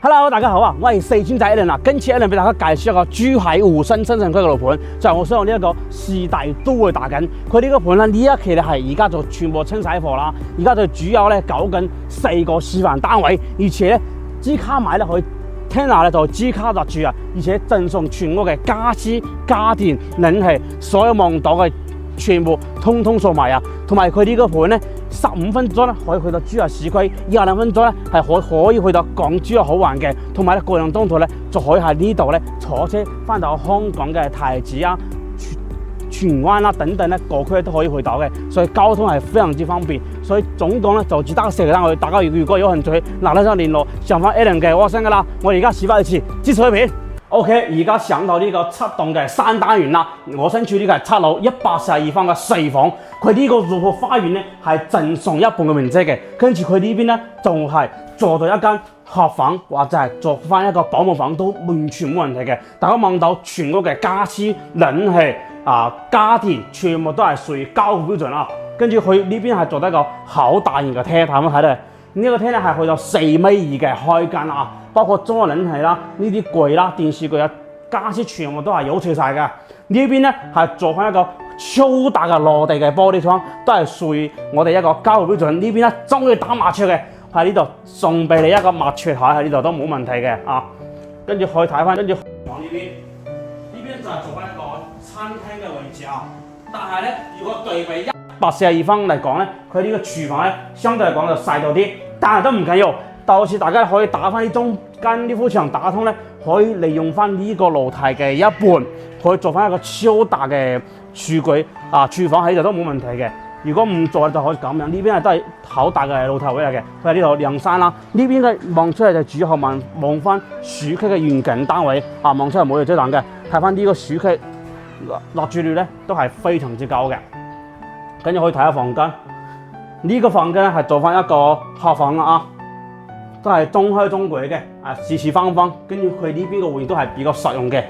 Hello， 大家好啊！我係四川仔 Allen 啊，今次 Allen 俾大家介紹一個珠海湖新新城區嘅樓盤，就係我想用呢一個四大都會打緊。佢呢個盤咧呢一期咧係而家就全部清洗貨啦，而家就主要咧搞緊4個示範單位，而且咧即刻買咧可以聽下咧就即刻入住啊，而且贈送全屋嘅家私、家電、冷氣，所有望到嘅全部通通掃埋啊！同埋佢呢個盤咧，15分鐘咧可以去到珠海市區，22分鐘咧係可以去到港珠澳好玩嘅，同埋咧個人當途咧就可以喺呢度咧坐車翻到香港嘅太子啊、荃灣啦等等咧各區都可以去到嘅，所以交通係非常之方便。所以總共咧就只得4個單位，大家如果有興趣，嗱嗱聲聯絡上翻 Allen 嘅WhatsApp噶啦。我而家示範一次，支持佢片。OK， 而家上到呢個7棟嘅3單元啦，我身處呢個係7樓142方嘅4房，佢呢個入戶花園咧係贈送一半嘅面積嘅，跟住佢呢邊咧仲係做到一間客房或者係做翻一個保姆房都完全冇問題嘅。大家望到全屋嘅家私、冷氣家電全部都係屬於交付標準啦，跟住佢呢邊係做得一個好大型嘅廳，睇唔睇到？呢個廳咧係去到4.2米嘅開間啊，包括中央冷氣啦、呢啲櫃啦、電視櫃啊、家私全部都係有齊晒嘅。呢邊咧係做翻一個超大嘅落地嘅玻璃窗，都係屬於我哋一個交付標準。呢邊咧中意打麻雀嘅喺呢度送俾你一個麻雀台喺呢度都冇問題嘅啊。跟住可以睇翻，跟住往呢邊就係做翻一個餐廳嘅位置啊。但係咧，如果對比142方嚟講咧，佢呢個廚房咧相對嚟講就細到啲。但係都唔緊要，到時大家可以打翻啲中間呢幅牆打通咧，可以利用翻呢個露台嘅一半，可以做翻一個超大嘅廚櫃啊！廚房喺呢度都冇問題嘅。如果唔做就可以咁樣，呢邊係都係好大嘅露台位嚟嘅。佢喺呢度亮山啦，呢邊嘅望出嚟就主要望翻市區嘅遠景單位啊，望出嚟冇嘢遮擋嘅。睇翻呢個市區落住率咧都係非常之高嘅。跟住可以睇下房間。呢個房間咧係做翻一個客房啊，都係中開中櫃嘅啊，四四方方。跟住佢呢邊個會都係比較實用嘅。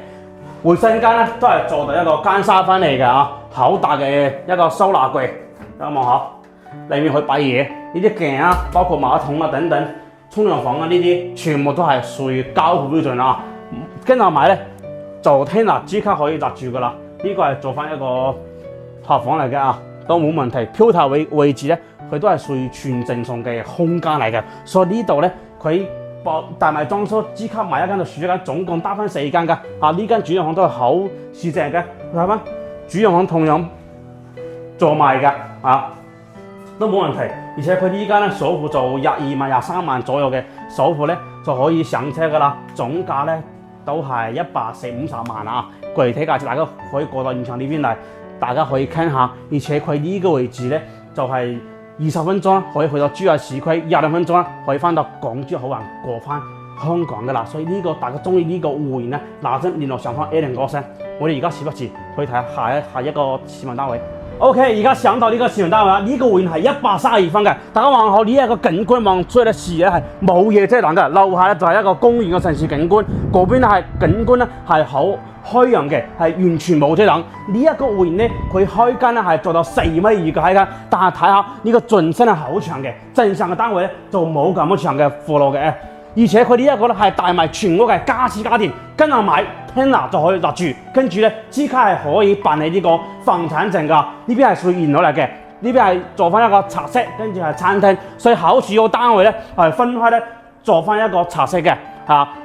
衛生間咧都係做到一個間沙翻嚟嘅啊，好大嘅一個收納櫃，大家望下，裏面可以擺嘢。呢啲鏡啊，包括馬桶啊等等，沖涼房啊呢啲，全部都係屬於交付標準啊。跟住買咧就聽日即刻可以入住噶啦。呢個係做翻一個客房嚟嘅啊，都冇問題。飄頭位置咧。佢都係屬於全贈送嘅空間嚟嘅，所以呢度咧佢大賣裝修，即刻買一間就住一間，總共得翻4間㗎。啊，呢間主人房都係好市正嘅，睇翻主人房同樣做賣㗎，啊都冇問題。而且佢呢間咧首付就22萬、23萬左右嘅首付咧就可以上車㗎啦，總價咧都係140-150萬啊。具體價錢大家可以過到現場呢邊嚟，大家可以傾下。而且佢呢個位置咧就係20分鐘可以去到珠海市區，22分鐘可以翻到港珠好玩過翻香港噶啦，所以呢個大家中意呢個會員咧，嗱陣聯絡上翻 Allen 哥聲，我哋而家時不時可以睇下一個示範單位。OK， 而家上到呢個示範單位啦，呢個會員係132分嘅，大家望下呢一個景觀望出嚟嘅視野係冇嘢遮擋嘅，樓下咧就係一個公園嘅城市景觀，嗰邊咧係景觀咧係好開揚嘅，係完全冇遮擋。呢一個會員咧，佢開間咧係做到4.2米嘅開間，但係睇下呢個進深係好長嘅，正常嘅單位咧就冇咁長嘅闊路嘅，而且佢呢一個咧係帶埋全屋嘅家私家電，跟住買聽日就可以入住，跟住咧即刻係可以辦理呢個房產證㗎。呢邊係屬於現樓嚟嘅，呢邊係做翻一個茶室，跟住係餐廳，所以考試個單位咧係分開咧做翻一個茶室嘅，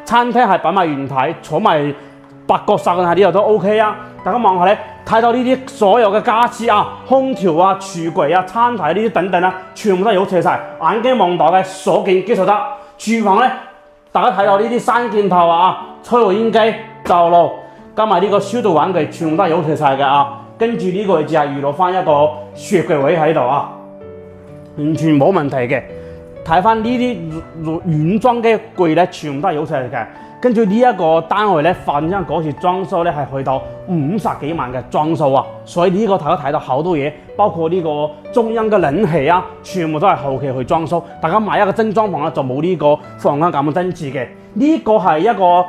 餐廳係擺埋圓台，坐埋8個10個人喺呢度都 OK 啊！大家望下咧，睇到呢啲所有嘅家私啊、空調啊、櫥櫃啊、餐台呢啲等等啊，全部都有齊晒，眼睛望到嘅所見即所得。廚房咧，大家睇到呢啲三件套啊、抽油煙機、就爐，加埋呢個消毒玩具，全部都係有齊晒嘅啊！跟住呢個位置係預留翻一個雪櫃位喺度啊，完全冇問題嘅。睇翻呢啲軟裝嘅櫃咧，全部都係有齊嘅。跟住呢一個單位咧，反正嗰時裝修咧係去到50幾萬嘅裝修啊，所以呢個大家睇到好多嘢，包括呢個中央嘅冷氣啊，全部都係後期去裝修。大家買一個精裝房咧，就冇呢個房間咁精緻嘅。呢個係一個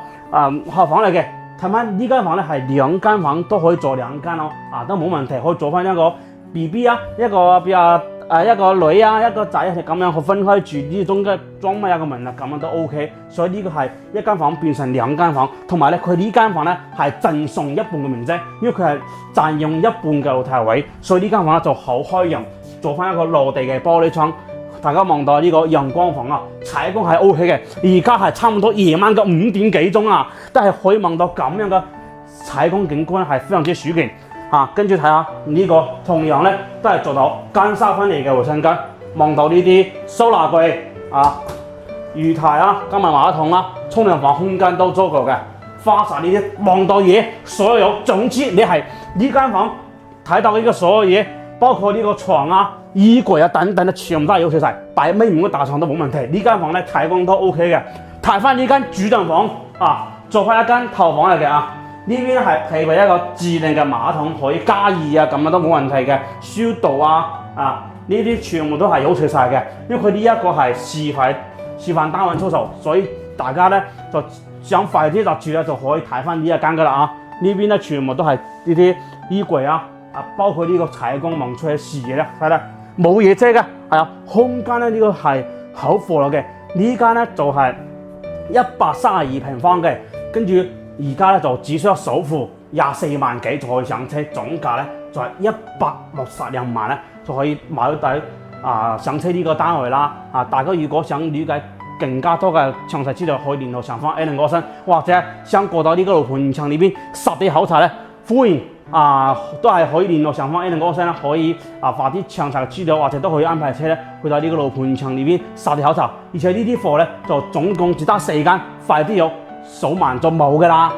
客房嚟嘅，睇翻呢間房咧係2間房都可以做2間咯，都冇問題，可以做翻一個 BB 啊，一個比較一個女啊，一個仔係咁樣去分開住呢種嘅裝乜一個門啊，咁樣都 OK。所以呢個係一間房變成2間房，同埋咧佢呢間房咧係贈送一半嘅面積，因為佢係佔用一半嘅露台位，所以呢間房咧就好開揚，做翻一個落地嘅玻璃窗。大家望到呢個陽光房啊，採光係 OK 嘅。而家係差唔多夜晚嘅5點幾鐘啊，都係可以望到咁樣嘅採光景觀，係非常之舒健。跟住睇下呢個同樣咧都係做到乾濕分離嘅衛生間，望到呢啲收納櫃魚台啊，加埋馬桶啦，沖涼房空間都足夠嘅。花灑呢啲望到嘢，所有總之你係呢間房睇到呢個所有嘢，包括呢個床啊、衣櫃啊等等，全部都係有齊晒，擺咩五個大床都冇問題。呢間房咧採光都 OK 嘅。睇翻呢間主人房做翻一間頭房嚟嘅啊。呢邊係配備一個自定嘅馬桶，可以加熱啊，咁樣都冇問題嘅。消毒呢啲全部都係有齊晒嘅。因為佢呢一個係示範單位出售，所以大家咧就想快啲入住咧就可以睇翻呢一間噶啦啊。呢邊咧全部都係呢啲衣櫃包括呢個採光望出去視野咧，睇啦冇嘢遮嘅，空間咧呢個係好闊落嘅。呢間咧就係132平方嘅，跟住。而家咧就只需要首付24萬幾就可以上車，總價咧就係162萬咧就可以買到底上車呢個單位啦。大家如果想了解更加多嘅詳細資料，可以聯絡上方 Allen 哥生，或者想過到呢個樓盤現場裏邊實地考察咧，歡迎都係可以聯絡上方 Allen 哥生啦，可以發啲詳細嘅資料，或者都可以安排車咧去到呢個樓盤現場裏邊實地考察。而且呢啲貨咧就總共只得4間，快啲有數萬就冇㗎啦。